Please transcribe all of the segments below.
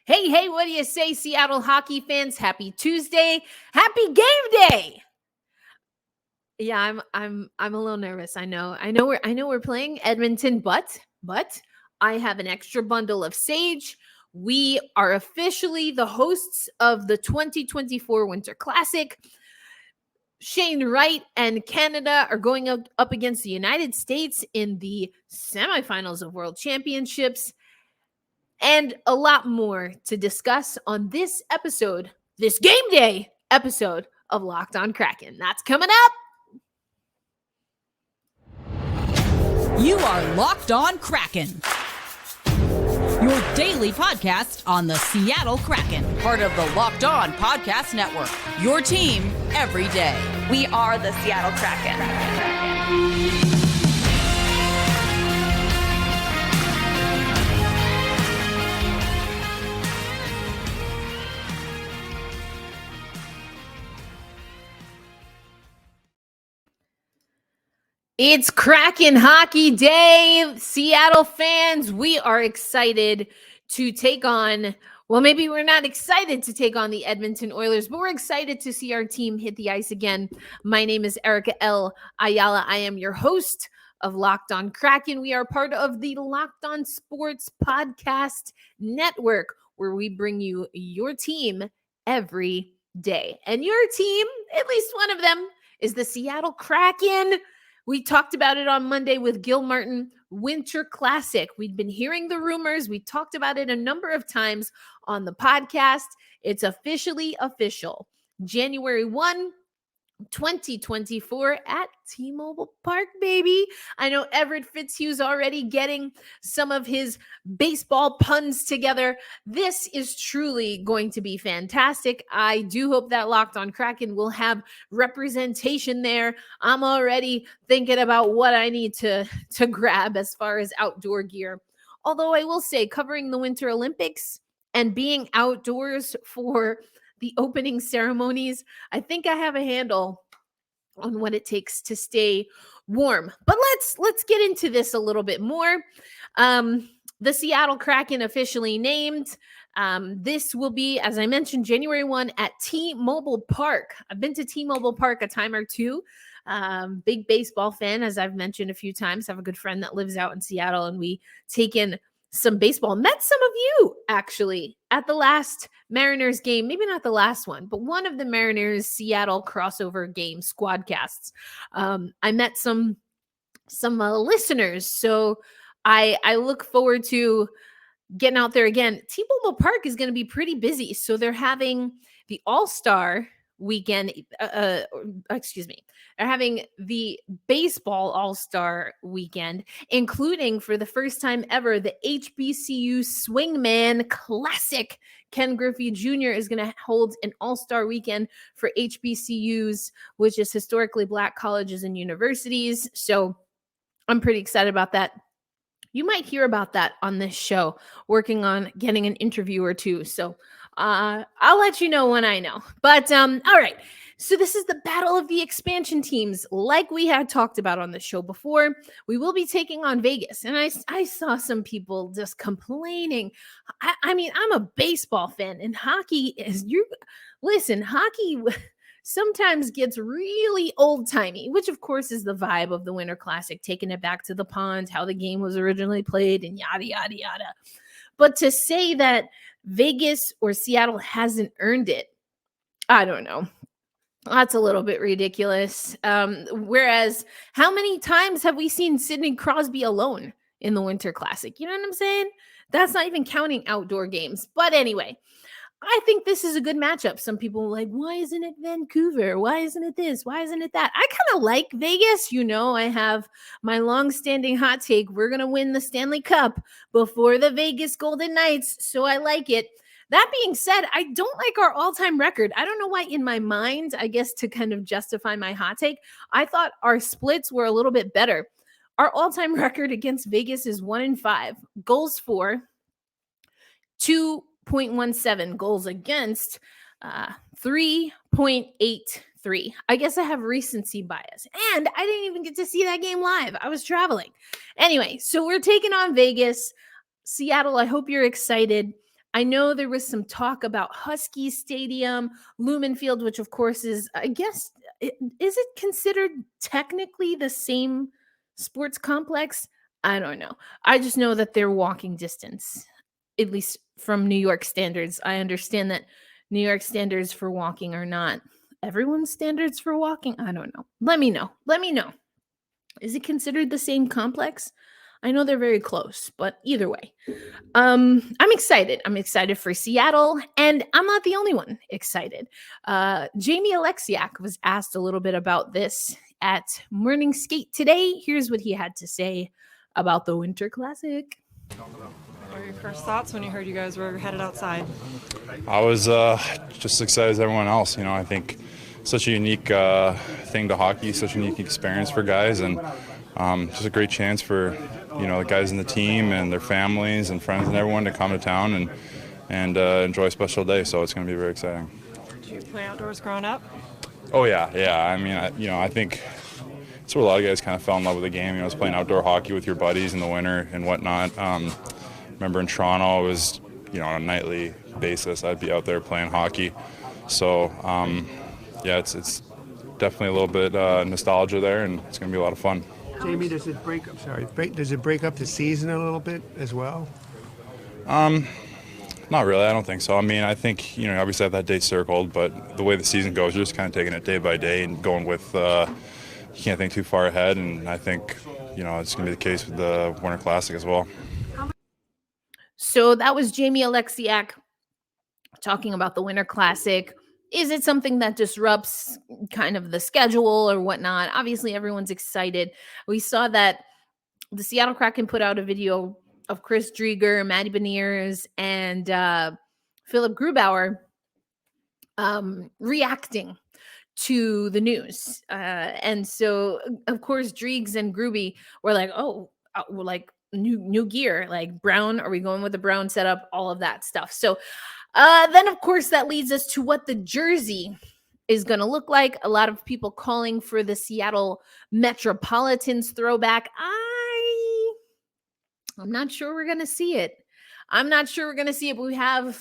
Hey, what do you say, Seattle hockey fans? Happy Tuesday. Happy game day. Yeah, I'm a little nervous. I know we're playing Edmonton, but I have an extra bundle of sage. We are officially the hosts of the 2024 Winter Classic. Shane Wright and Canada are going up against the United States in the semifinals of World Championships. And a lot more to discuss on this episode, this game day episode of Locked On Kraken. That's coming up. You are Locked On Kraken, your daily podcast on the Seattle Kraken, part of the Locked On Podcast Network, your team every day. We are the Seattle Kraken. It's Kraken Hockey Day. Seattle fans, we are excited to take on, well, maybe we're not excited to take on the Edmonton Oilers, but we're excited to see our team hit the ice again. My name is Erica L. Ayala. I am your host of Locked On Kraken. We are part of the Locked On Sports Podcast Network, where we bring you your team every day. And your team, at least one of them, is the Seattle Kraken. We talked about it on Monday with Gil Martin, Winter Classic. We'd been hearing the rumors. We talked about it a number of times on the podcast. It's officially official. January 1, 2024 at T-Mobile Park, baby. I know Everett Fitzhugh's already getting some of his baseball puns together. This is truly going to be fantastic. I do hope that Locked On Kraken will have representation there. I'm already thinking about what I need to grab as far as outdoor gear. Although I will say, covering the Winter Olympics and being outdoors for the opening ceremonies, I think I have a handle on what it takes to stay warm. But let's get into this a little bit more. The Seattle Kraken officially named. This will be, as I mentioned, January 1 at T-Mobile Park. I've been to T-Mobile Park a time or two. Big baseball fan, as I've mentioned a few times. I have a good friend that lives out in Seattle, and we take in some baseball. Met some of you actually at the last Mariners game, maybe not the last one, but one of the Mariners Seattle crossover game squadcasts. I met some listeners, so I look forward to getting out there again. T-Mobile Park is going to be pretty busy, so they're having the All-Star weekend. They're having the baseball All-Star weekend, including for the first time ever, the HBCU Swingman Classic. Ken Griffey Jr. is going to hold an All-Star weekend for HBCUs, which is historically Black colleges and universities. So I'm pretty excited about that. You might hear about that on this show, working on getting an interview or two. So I'll let you know when I know. But all right. So this is the battle of the expansion teams, like we had talked about on the show before. We will be taking on Vegas. And I saw some people just complaining. I mean, I'm a baseball fan, and hockey hockey sometimes gets really old-timey, which of course is the vibe of the Winter Classic, taking it back to the pond, how the game was originally played, and yada, yada, yada. But to say that Vegas or Seattle hasn't earned it, I don't know. That's a little bit ridiculous. Whereas, how many times have we seen Sidney Crosby alone in the Winter Classic? You know what I'm saying? That's not even counting outdoor games. But anyway, I think this is a good matchup. Some people are like, why isn't it Vancouver? Why isn't it this? Why isn't it that? I kind of like Vegas. You know, I have my long-standing hot take. We're going to win the Stanley Cup before the Vegas Golden Knights. So I like it. That being said, I don't like our all-time record. I don't know why in my mind, I guess to kind of justify my hot take, I thought our splits were a little bit better. Our all-time record against Vegas is 1-5. Goals for 2.17. Goals against 3.83. I guess I have recency bias. And I didn't even get to see that game live. I was traveling. Anyway, so we're taking on Vegas. Seattle, I hope you're excited. I know there was some talk about Husky Stadium, Lumen Field, which of course is, I guess, is it considered technically the same sports complex? I don't know. I just know that they're walking distance, at least from New York standards. I understand that New York standards for walking are not everyone's standards for walking. I don't know. Let me know. Let me know. Is it considered the same complex? I know they're very close, but either way. I'm excited. I'm excited for Seattle, and I'm not the only one excited. Jamie Oleksiak was asked a little bit about this at Morning Skate today. Here's what he had to say about the Winter Classic. What were your first thoughts when you heard you guys were headed outside? I was just excited as everyone else. You know, I think such a unique thing to hockey, such a unique experience for guys, and just a great chance for, you know, the guys in the team and their families and friends and everyone to come to town and enjoy a special day. So it's going to be very exciting. Did you play outdoors growing up? Oh yeah. I mean, I think it's where a lot of guys kind of fell in love with the game. You know, I was playing outdoor hockey with your buddies in the winter and whatnot. Remember in Toronto, it was, you know, on a nightly basis, I'd be out there playing hockey. So yeah, it's definitely a little bit nostalgia there, and it's going to be a lot of fun. Jamie, does it break up the season a little bit as well? Not really. I don't think so. I mean, I think, you know, obviously I have that date circled, but the way the season goes, you're just kind of taking it day by day and going with, you can't think too far ahead, and I think, you know, it's going to be the case with the Winter Classic as well. So that was Jamie Oleksiak talking about the Winter Classic. Is it something that disrupts kind of the schedule or whatnot? Obviously, everyone's excited. We saw that the Seattle Kraken put out a video of Chris Drieger, Matty Beniers, and Philip Grubauer reacting to the news. And so, of course, Driegs and Gruby were like, we're like new gear, like brown. Are we going with the brown setup? All of that stuff. So then, of course, that leads us to what the jersey is going to look like. A lot of people calling for the Seattle Metropolitans throwback. I'm not sure we're going to see it. But we have,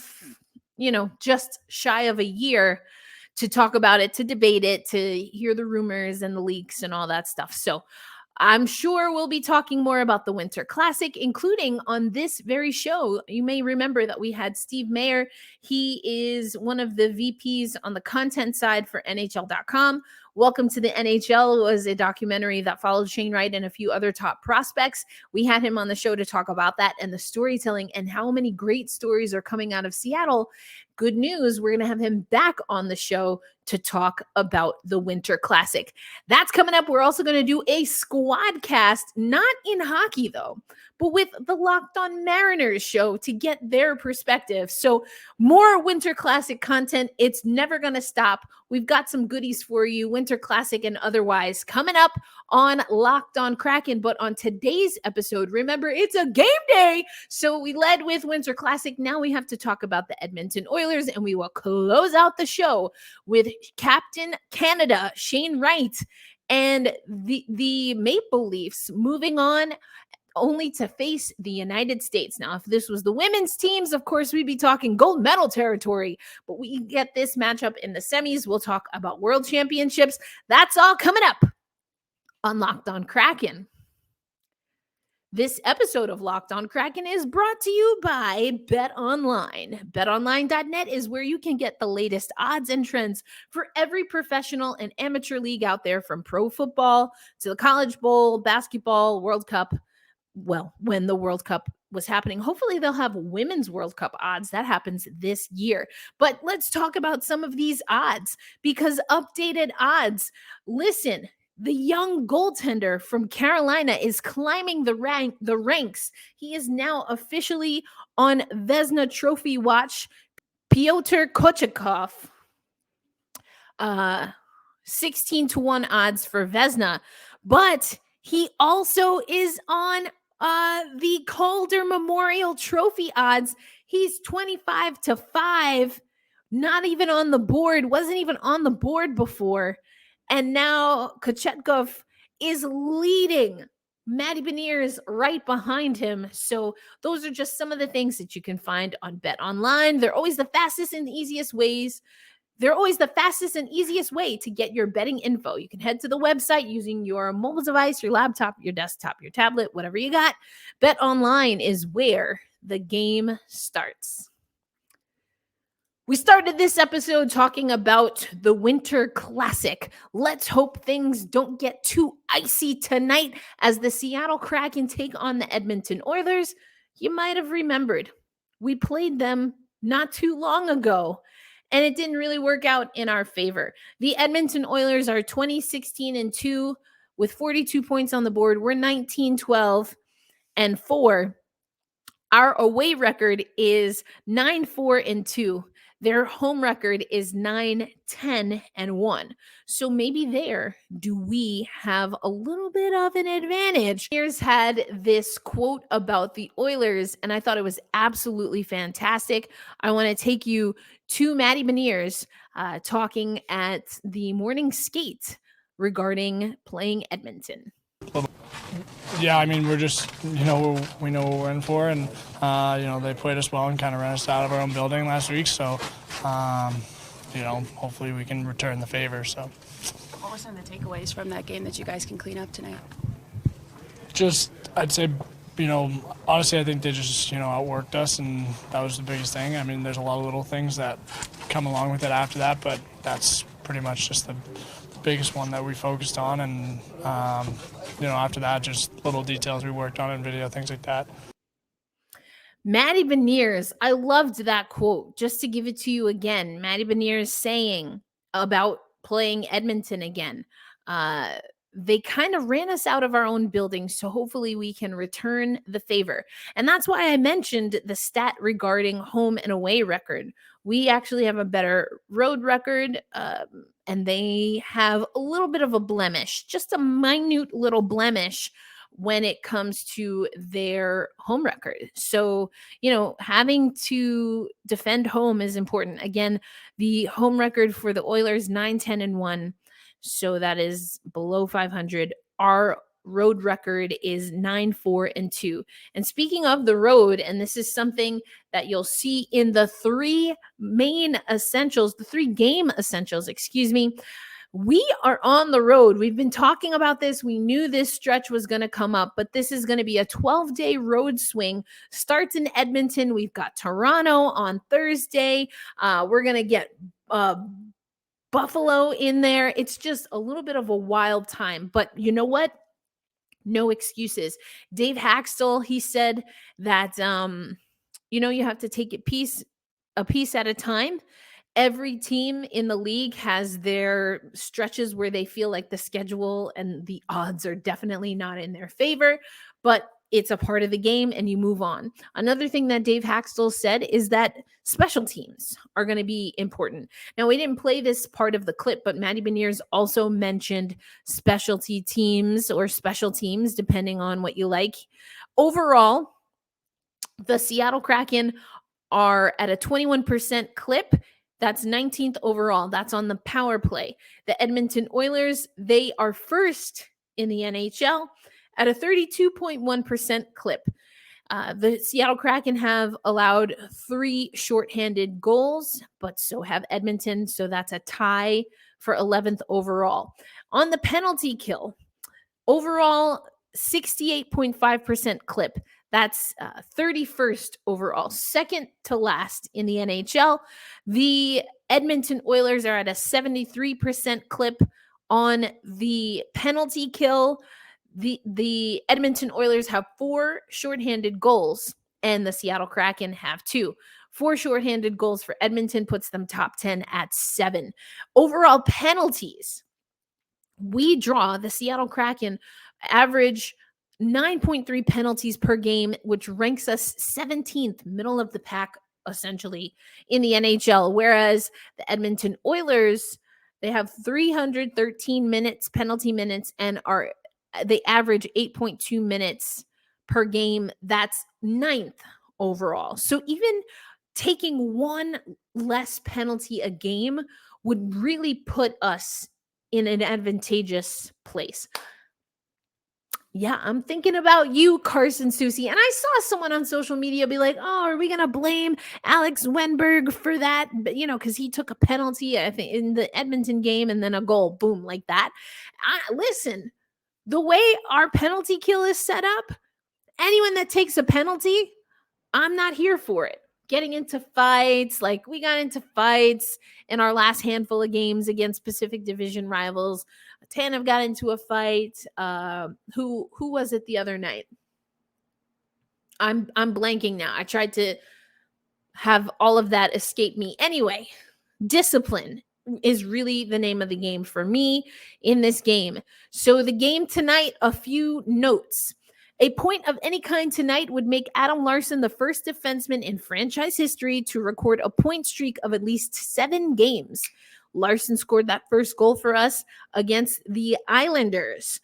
you know, just shy of a year to talk about it, to debate it, to hear the rumors and the leaks and all that stuff. So I'm sure we'll be talking more about the Winter Classic, including on this very show. You may remember that we had Steve Mayer. He is one of the VPs on the content side for NHL.com. Welcome to the NHL was a documentary that followed Shane Wright and a few other top prospects. We had him on the show to talk about that and the storytelling and how many great stories are coming out of Seattle. Good news, we're going to have him back on the show to talk about the Winter Classic. That's coming up. We're also going to do a squad cast, not in hockey though, but with the Locked On Mariners show to get their perspective. So more Winter Classic content. It's never going to stop. We've got some goodies for you, Winter Classic and otherwise, coming up on Locked On Kraken. But on today's episode, remember, it's a game day. So we led with Winter Classic. Now we have to talk about the Edmonton Oilers, and we will close out the show with Captain Canada, Shane Wright, and the Maple Leafs moving on only to face the United States. Now, if this was the women's teams, of course, we'd be talking gold medal territory, but we get this matchup in the semis. We'll talk about world championships. That's all coming up on Locked On Kraken. This episode of Locked On Kraken is brought to you by BetOnline. BetOnline.net is where you can get the latest odds and trends for every professional and amateur league out there, from pro football to the College Bowl, basketball, World Cup. Well, when the World Cup was happening, hopefully they'll have Women's World Cup odds. That happens this year. But let's talk about some of these odds, because updated odds, listen, the young goaltender from Carolina is climbing the ranks. He is now officially on Vezina Trophy watch. Pyotr Kochetkov, 16-1 odds for Vezina, but he also is on the Calder Memorial Trophy odds. He's 25-5, not even on the board, wasn't even on the board before. And now Kochetkov is leading Matty Beniers right behind him. So those are just some of the things that you can find on BetOnline. They're always the fastest and easiest ways. They're always the fastest and easiest way to get your betting info. You can head to the website using your mobile device, your laptop, your desktop, your tablet, whatever you got. BetOnline is where the game starts. We started this episode talking about the Winter Classic. Let's hope things don't get too icy tonight as the Seattle Kraken take on the Edmonton Oilers. You might have remembered we played them not too long ago, and it didn't really work out in our favor. The Edmonton Oilers are 20-16-2 with 42 points on the board. We're 19-12-4. Our away record is 9-4-2. Their home record is 9-10-1. So maybe there do we have a little bit of an advantage. Here's had this quote about the Oilers, and I thought it was absolutely fantastic. I want to take you to Matty Beniers talking at the morning skate regarding playing Edmonton. Yeah, I mean, we're just, we know what we're in for, and, they played us well and kind of ran us out of our own building last week, so, hopefully we can return the favor, so. What were some of the takeaways from that game that you guys can clean up tonight? Just, I'd say, honestly, I think they just, outworked us, and that was the biggest thing. I mean, there's a lot of little things that come along with it after that, but that's pretty much just the biggest one that we focused on, and after that, just little details we worked on in video, things like that. Matty Beniers, I loved that quote. Just to give it to you again, Matty Beniers saying about playing Edmonton again. They kind of ran us out of our own building, so hopefully we can return the favor. And that's why I mentioned the stat regarding home and away record. We actually have a better road record, and they have a little bit of a blemish, just a minute little blemish when it comes to their home record. So, having to defend home is important. Again, the home record for the Oilers, 9-10-1. So that is below 500. Our road record is 9-4-2. And speaking of the road, and this is something that you'll see in the three game essentials, we are on the road. We've been talking about this. We knew this stretch was going to come up, but this is going to be a 12-day road swing. Starts in Edmonton. We've got Toronto on Thursday. We're going to get Buffalo in there. It's just a little bit of a wild time, but you know what? No excuses. Dave Haxtell, he said that, you have to take it a piece at a time. Every team in the league has their stretches where they feel like the schedule and the odds are definitely not in their favor, but it's a part of the game and you move on. Another thing that Dave Haxtell said is that special teams are going to be important. Now, we didn't play this part of the clip, but Matty Beniers also mentioned specialty teams or special teams, depending on what you like. Overall, the Seattle Kraken are at a 21% clip. That's 19th overall. That's on the power play. The Edmonton Oilers, they are first in the NHL at a 32.1% clip. The Seattle Kraken have allowed 3 shorthanded goals, but so have Edmonton. So that's a tie for 11th overall. On the penalty kill, overall 68.5% clip. That's 31st overall, second to last in the NHL. The Edmonton Oilers are at a 73% clip on the penalty kill. The Edmonton Oilers have 4 shorthanded goals, and the Seattle Kraken have 2. 4 shorthanded goals for Edmonton puts them top 10 at 7. Overall penalties, the Seattle Kraken average 9.3 penalties per game, which ranks us 17th, middle of the pack, essentially, in the NHL. Whereas the Edmonton Oilers, they have 313 penalty minutes, and they average 8.2 minutes per game. That's 9th overall. So even taking 1 less penalty a game would really put us in an advantageous place. Yeah, I'm thinking about you, Carson Soucy. And I saw someone on social media be like, oh, are we going to blame Alex Wenberg for that? But, because he took a penalty, I think, in the Edmonton game and then a goal, boom, like that. Listen, the way our penalty kill is set up, anyone that takes a penalty, I'm not here for it. Getting into fights, like we got into fights in our last handful of games against Pacific Division rivals. Tanev got into a fight. Who was it the other night? I'm blanking now. I tried to have all of that escape me. Anyway, discipline is really the name of the game for me in this game. So the game tonight, a few notes. A point of any kind tonight would make Adam Larsson the first defenseman in franchise history to record a point streak of at least 7 games. Larsson scored that first goal for us against the Islanders.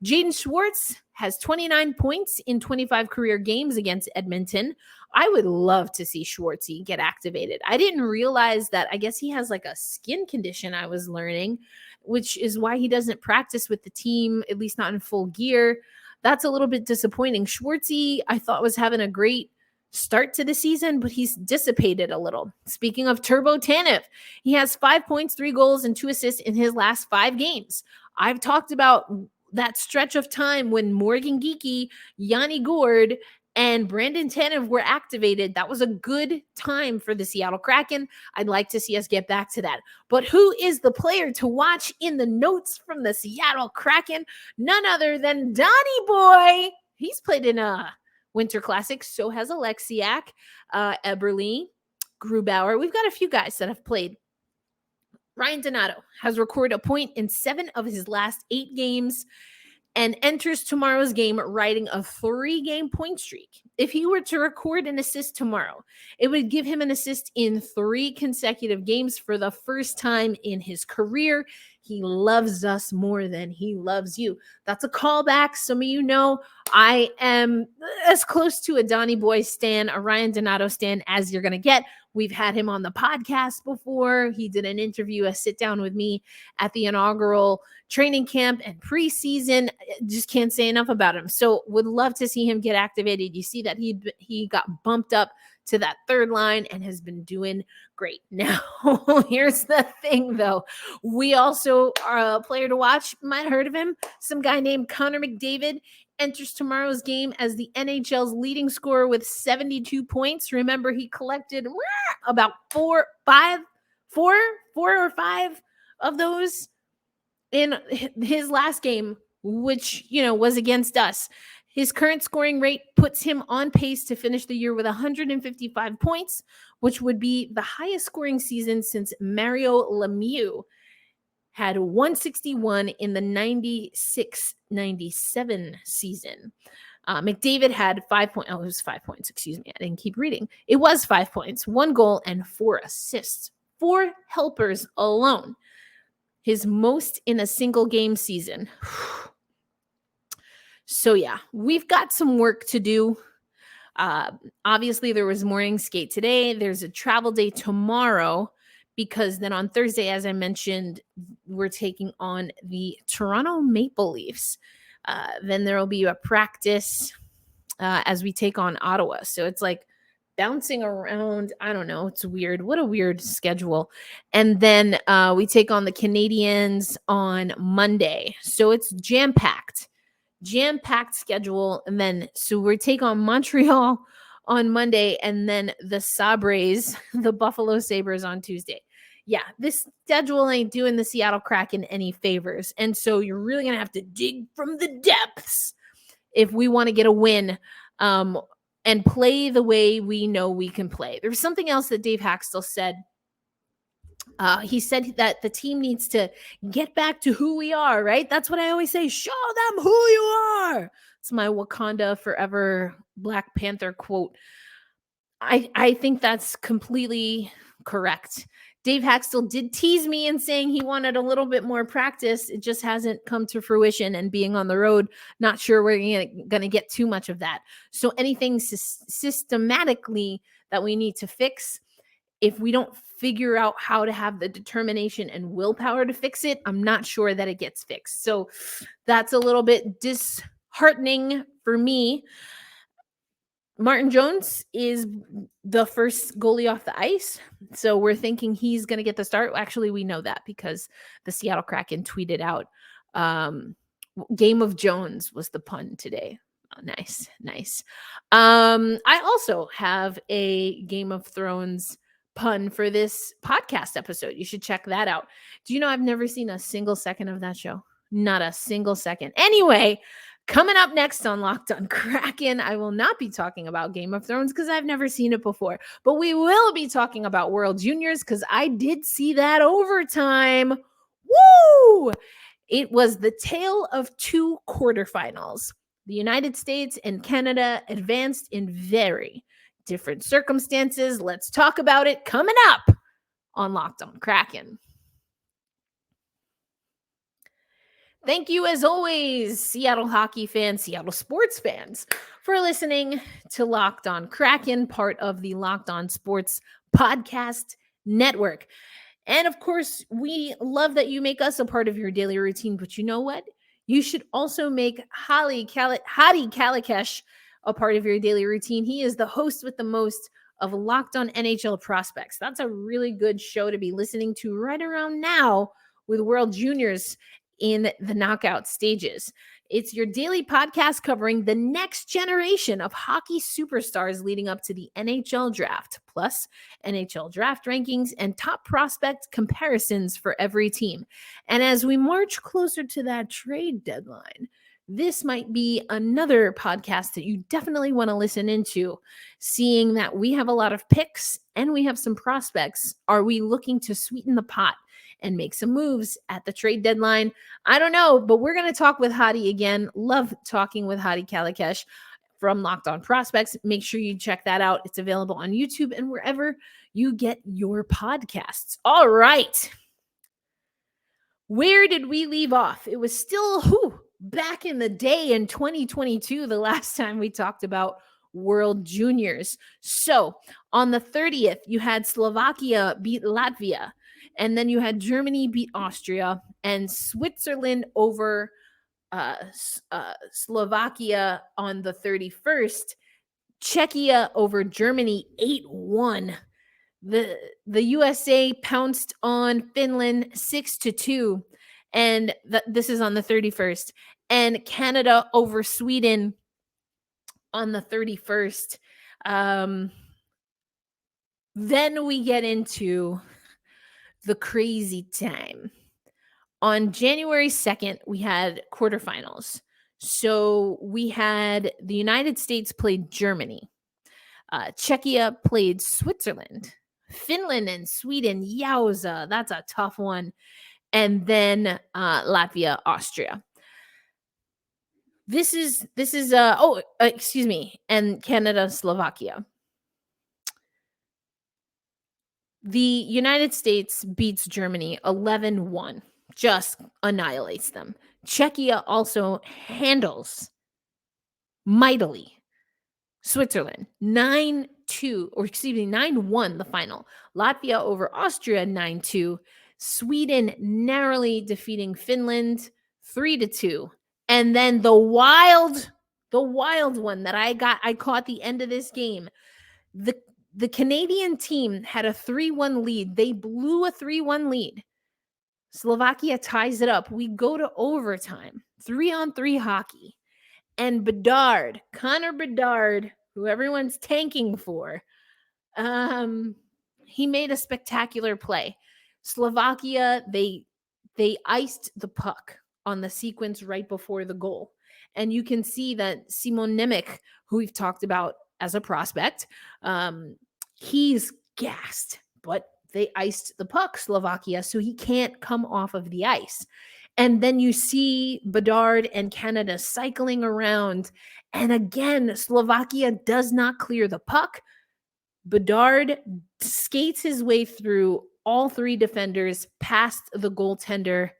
Jaden Schwartz has 29 points in 25 career games against Edmonton. I would love to see Schwartzy get activated. I didn't realize that. I guess he has like a skin condition, I was learning, which is why he doesn't practice with the team, at least not in full gear. That's a little bit disappointing. Schwartzy, I thought, was having a great start to the season, but he's dissipated a little. Speaking of Turbo Tanev, he has 5 points, 3 goals, and 2 assists in his last 5 games. I've talked about that stretch of time when Morgan Geekie, Yanni Gourde, and Brandon Tanev were activated. That was a good time for the Seattle Kraken. I'd like to see us get back to that. But who is the player to watch in the notes from the Seattle Kraken? None other than Donnie Boy. He's played in a Winter Classic. So has Oleksiak, Eberle, Grubauer. We've got a few guys that have played. Ryan Donato has recorded a point in 7 of his last 8 games and enters tomorrow's game riding a 3-game point streak. If he were to record an assist tomorrow, it would give him an assist in 3 consecutive games for the first time in his career. He loves us more than he loves you. That's a callback. Some of you know I am as close to a Donnie Boy stan, a Ryan Donato stan as you're going to get. We've had him on the podcast before. He did an interview, a sit down with me at the inaugural training camp and preseason. Just can't say enough about him. So would love to see him get activated. You see that he got bumped up to that 3rd line and has been doing great. Now, here's the thing, though. We also are a player to watch. Might have heard of him. Some guy named Connor McDavid enters tomorrow's game as the NHL's leading scorer with 72 points. Remember, he collected about 4 or 5 of those in his last game, which, was against us. His current scoring rate puts him on pace to finish the year with 155 points, which would be the highest scoring season since Mario Lemieux had 161 in the 96-97 season. McDavid had 5 points. Oh, it was 5 points. Excuse me. I didn't keep reading. It was 5 points, 1 goal, and 4 assists. 4 helpers alone. His most in a single game season. So, yeah, we've got some work to do. Obviously, there was morning skate today. There's a travel day tomorrow because then on Thursday, as I mentioned, we're taking on the Toronto Maple Leafs. Then there will be a practice as we take on Ottawa. So it's like bouncing around. I don't know. It's weird. What a weird schedule. And then we take on the Canadiens on Monday. So it's jam-packed schedule. And then, so we take on Montreal on Monday and then the Sabres, the Buffalo Sabres on Tuesday. Yeah, this schedule ain't doing the Seattle Kraken any favors. And so you're really going to have to dig from the depths if we want to get a win and play the way we know we can play. There was something else that Dave Haxtell said. He said that the team needs to get back to who we are, right? That's what I always say. Show them who you are. It's my Wakanda Forever Black Panther quote. I think that's completely correct. Dave Haxtell did tease me in saying he wanted a little bit more practice. It just hasn't come to fruition, and being on the road, not sure we're going to get too much of that. So anything systematically that we need to fix, if we don't figure out how to have the determination and willpower to fix it, I'm not sure that it gets fixed. So that's a little bit disheartening heartening for me. Martin Jones is the first goalie off the ice. So we're thinking he's going to get the start. Actually, we know that because the Seattle Kraken tweeted out, Game of Jones was the pun today. Oh, nice, nice. I also have a Game of Thrones pun for this podcast episode. You should check that out. Do you know I've never seen a single second of that show? Not a single second. Anyway, coming up next on Locked on Kraken, I will not be talking about Game of Thrones because I've never seen it before, but we will be talking about World Juniors because I did see that overtime. Woo! It was the tale of two quarterfinals. The United States and Canada advanced in very different circumstances. Let's talk about it coming up on Locked on Kraken. Thank you, as always, Seattle hockey fans, Seattle sports fans, for listening to Locked on Kraken, part of the Locked on Sports podcast network. And of course, we love that you make us a part of your daily routine, but you know what? You should also make Hadi Kalikesh a part of your daily routine. He is the host with the most of Locked on NHL Prospects. That's a really good show to be listening to right around now with World Juniors in the knockout stages. It's your daily podcast covering the next generation of hockey superstars leading up to the NHL draft, plus NHL draft rankings and top prospect comparisons for every team. And as we march closer to that trade deadline, this might be another podcast that you definitely want to listen into, seeing that we have a lot of picks and we have some prospects. Are we looking to sweeten the pot and make some moves at the trade deadline? I don't know, but we're going to talk with Hadi again. Love talking with Hadi Kalikesh from Locked on Prospects. Make sure you check that out. It's available on YouTube and wherever you get your podcasts. All right. Where did we leave off? It was still back in the day in 2022, the last time we talked about World Juniors. So on the 30th, you had Slovakia beat Latvia. And then you had Germany beat Austria and Switzerland over Slovakia on the 31st. Czechia over Germany 8-1. The USA pounced on Finland 6-2. And this is on the 31st. And Canada over Sweden on the 31st. Then we get into the crazy time. On January 2nd, we had quarterfinals. So we had the United States played Germany. Czechia played Switzerland. Finland and Sweden, yowza, that's a tough one. And then Latvia, Austria. This is and Canada, Slovakia. The United States beats Germany 11-1, just annihilates them. Czechia also handles mightily Switzerland 9-1 the final. Latvia over Austria 9-2. Sweden narrowly defeating Finland 3-2. And then the wild one that I caught the end of this game. The Canadian team had a 3-1 lead. They blew a 3-1 lead. Slovakia ties it up. We go to overtime, 3-on-3 hockey. And Connor Bedard, who everyone's tanking for, he made a spectacular play. Slovakia, they iced the puck on the sequence right before the goal. And you can see that Simon Nemec, who we've talked about as a prospect, he's gassed, but they iced the puck, Slovakia, so he can't come off of the ice. And then you see Bedard and Canada cycling around. And again, Slovakia does not clear the puck. Bedard skates his way through all three defenders past the goaltender.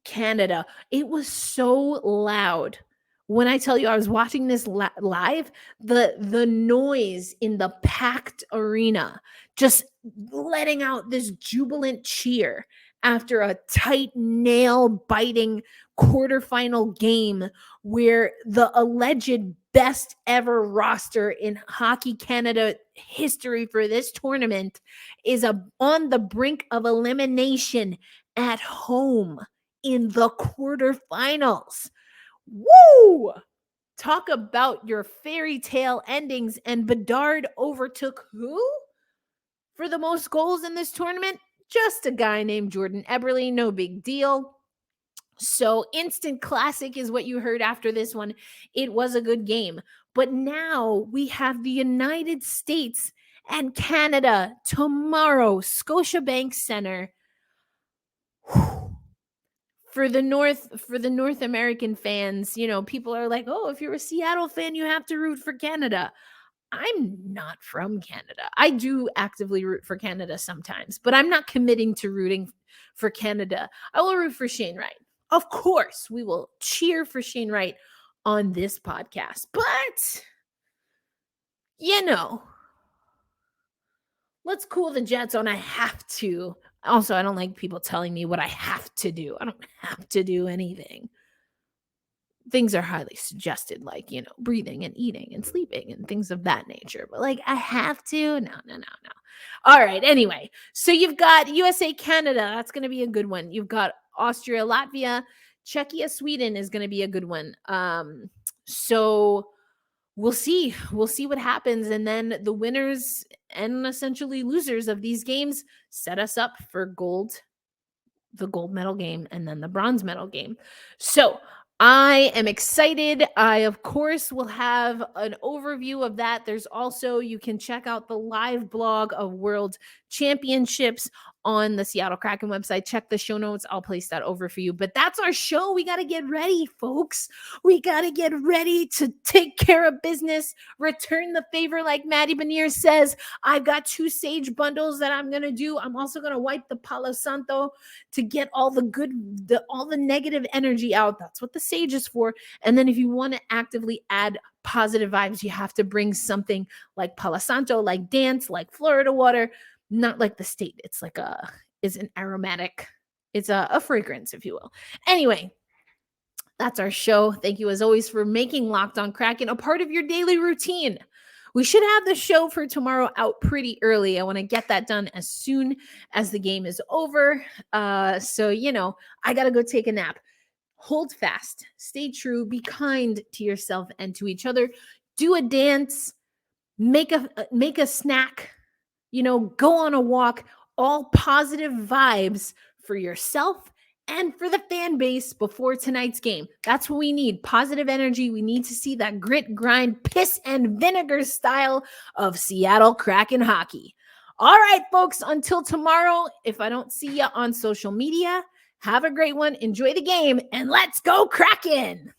Canada. It was so loud. When I tell you I was watching this live, the noise in the packed arena, just letting out this jubilant cheer after a tight nail-biting quarterfinal game where the alleged best ever roster in Hockey Canada history for this tournament is on the brink of elimination at home in the quarterfinals. Woo! Talk about your fairy tale endings. And Bedard overtook who for the most goals in this tournament? Just a guy named Jordan Eberle. No big deal. So instant classic is what you heard after this one. It was a good game. But now we have the United States and Canada tomorrow, Scotiabank Center. For the North American fans, people are like, oh, if you're a Seattle fan, you have to root for Canada. I'm not from Canada. I do actively root for Canada sometimes, but I'm not committing to rooting for Canada. I will root for Shane Wright. Of course, we will cheer for Shane Wright on this podcast. But, let's cool the jets on I have to. Also, I don't like people telling me what I have to do. I don't have to do anything. Things are highly suggested, like, breathing and eating and sleeping and things of that nature. But I have to? No. All right. Anyway, so you've got USA, Canada. That's going to be a good one. You've got Austria, Latvia, Czechia, Sweden is going to be a good one. So we'll see. We'll see what happens. And then the winners and essentially losers of these games set us up for the gold medal game and then the bronze medal game. So I am excited. I, of course, will have an overview of that. There's also, you can check out the live blog of World Championships on the Seattle Kraken website. Check the show notes. I'll place that over for you. But that's our show. We got to get ready, folks. We got to get ready to take care of business, return the favor like Matty Beniers says. I've got 2 sage bundles that I'm going to do. I'm also going to wipe the Palo Santo to get all the negative energy out. That's what the sage is for. And then if you want to actively add positive vibes, you have to bring something like Palo Santo, like dance, like Florida water. Not like the state. It's an aromatic, it's a fragrance, if you will. Anyway, that's our show. Thank you as always for making Locked On Kraken a part of your daily routine. We should have the show for tomorrow out pretty early. I want to get that done as soon as the game is over. So, I got to go take a nap. Hold fast, stay true, be kind to yourself and to each other. Do a dance, make a snack. Go on a walk, all positive vibes for yourself and for the fan base before tonight's game. That's what we need. Positive energy. We need to see that grit, grind, piss and vinegar style of Seattle Kraken hockey. All right, folks, until tomorrow, if I don't see you on social media, have a great one. Enjoy the game and let's go Kraken.